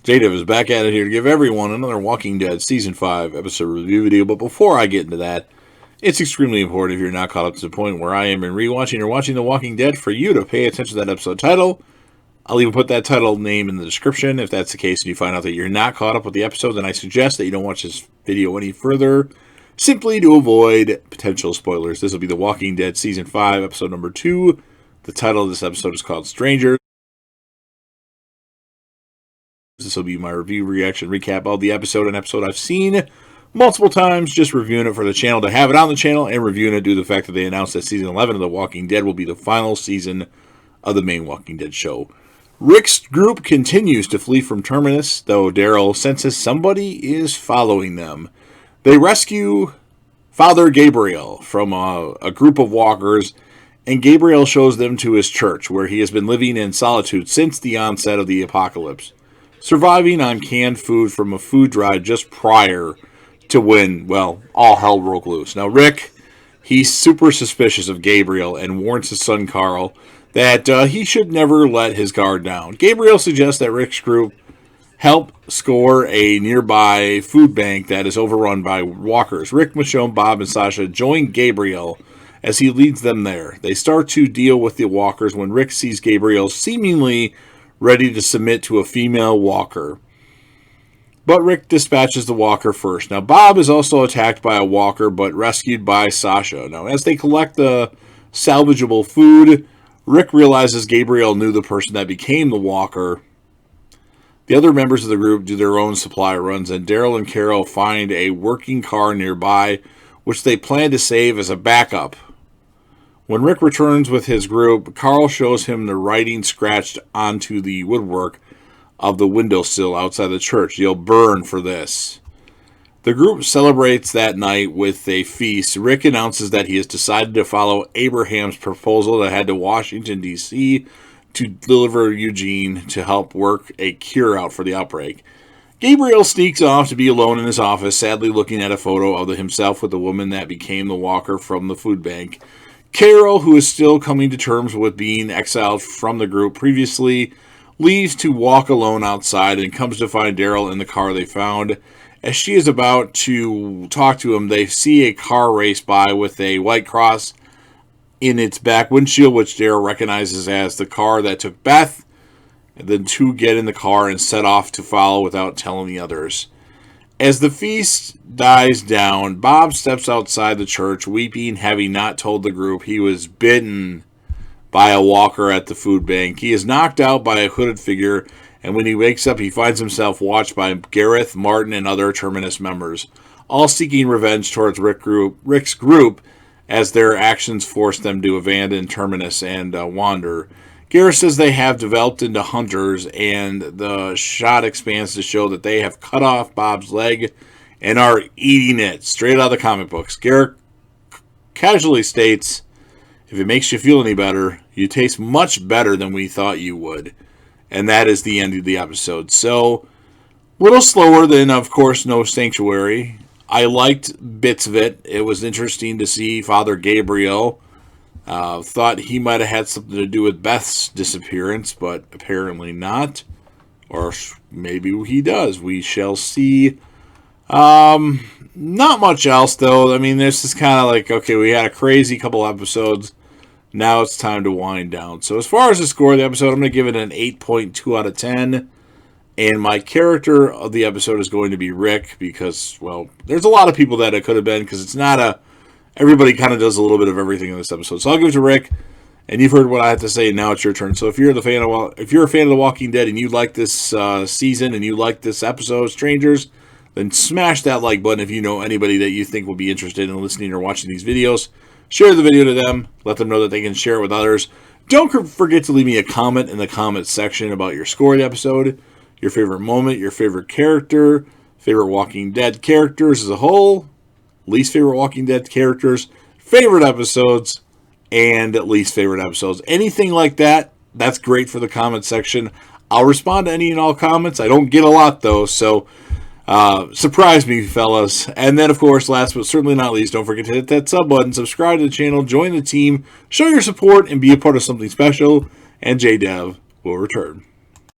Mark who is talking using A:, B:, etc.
A: JDev is back at it here to give everyone another Walking Dead Season 5 episode review video, but before I get into that, it's extremely important if you're not caught up to the point where I am in rewatching or watching The Walking Dead for you to pay attention to that episode title. I'll even put that title name in the description. If that's the case and you find out that you're not caught up with the episode, then I suggest that you don't watch this video any further, simply to avoid potential spoilers. This will be The Walking Dead Season 5, episode number 2. The title of this episode is called Strangers. This will be my review, reaction, recap of the episode, an episode I've seen multiple times, just reviewing it for the channel to have it on the channel, and reviewing it due to the fact that they announced that Season 11 of The Walking Dead will be the final season of the main Walking Dead show. Rick's group continues to flee from Terminus, though Daryl senses somebody is following them. They rescue Father Gabriel from a group of walkers, and Gabriel shows them to his church, where he has been living in solitude since the onset of the apocalypse, surviving on canned food from a food drive just prior to when, well, all hell broke loose. Now, Rick, he's super suspicious of Gabriel and warns his son Carl that he should never let his guard down. Gabriel suggests that Rick's group help score a nearby food bank that is overrun by walkers. Rick, Michonne, Bob, and Sasha join Gabriel as he leads them there. They start to deal with the walkers when Rick sees Gabriel seemingly ready to submit to a female walker. But Rick dispatches the walker first. Now, Bob is also attacked by a walker, but rescued by Sasha. Now, as they collect the salvageable food, Rick realizes Gabriel knew the person that became the walker. The other members of the group do their own supply runs, and Daryl and Carol find a working car nearby, which they plan to save as a backup. When Rick returns with his group, Carl shows him the writing scratched onto the woodwork of the windowsill outside the church. You'll burn for this. The group celebrates that night with a feast. Rick announces that he has decided to follow Abraham's proposal to head to Washington, D.C. to deliver Eugene to help work a cure out for the outbreak. Gabriel sneaks off to be alone in his office, sadly looking at a photo of himself with the woman that became the walker from the food bank. Carol, who is still coming to terms with being exiled from the group previously, leaves to walk alone outside and comes to find Daryl in the car they found. As she is about to talk to him, they see a car race by with a white cross in its back windshield, which Daryl recognizes as the car that took Beth. And the two get in the car and set off to follow without telling the others. As the feast dies down, Bob steps outside the church, weeping, having not told the group he was bitten by a walker at the food bank. He is knocked out by a hooded figure, and when he wakes up, he finds himself watched by Gareth, Martin, and other Terminus members, all seeking revenge towards Rick's group as their actions force them to abandon Terminus and wander. Gareth says they have developed into hunters, and the shot expands to show that they have cut off Bob's leg and are eating it, straight out of the comic books. Gareth casually states, "If it makes you feel any better, you taste much better than we thought you would." And that is the end of the episode. So, a little slower than, of course, No Sanctuary. I liked bits of it. It was interesting to see Father Gabriel. Thought he might have had something to do with Beth's disappearance, but apparently not. Or maybe he does. We shall see. Not much else, though. I mean, this is kind of like, okay, we had a crazy couple episodes. Now it's time to wind down. So as far as the score of the episode, I'm going to give it an 8.2 out of 10. And my character of the episode is going to be Rick because, well, there's a lot of people that it could have been because it's not a... Everybody kind of does a little bit of everything in this episode. So I'll give it to Rick, and you've heard what I have to say, and now it's your turn. So if you're a fan of The Walking Dead and you like this season and you like this episode, Strangers, then smash that like button if you know anybody that you think will be interested in listening or watching these videos. Share the video to them. Let them know that they can share it with others. Don't forget to leave me a comment in the comment section about your score of the episode, your favorite moment, your favorite character, favorite Walking Dead characters as a whole, least favorite Walking Dead characters, favorite episodes, and least favorite episodes. Anything like that, that's great for the comment section. I'll respond to any and all comments. I don't get a lot, though, so surprise me, fellas. And then, of course, last but certainly not least, don't forget to hit that sub button, subscribe to the channel, join the team, show your support, and be a part of something special. And JDev will return.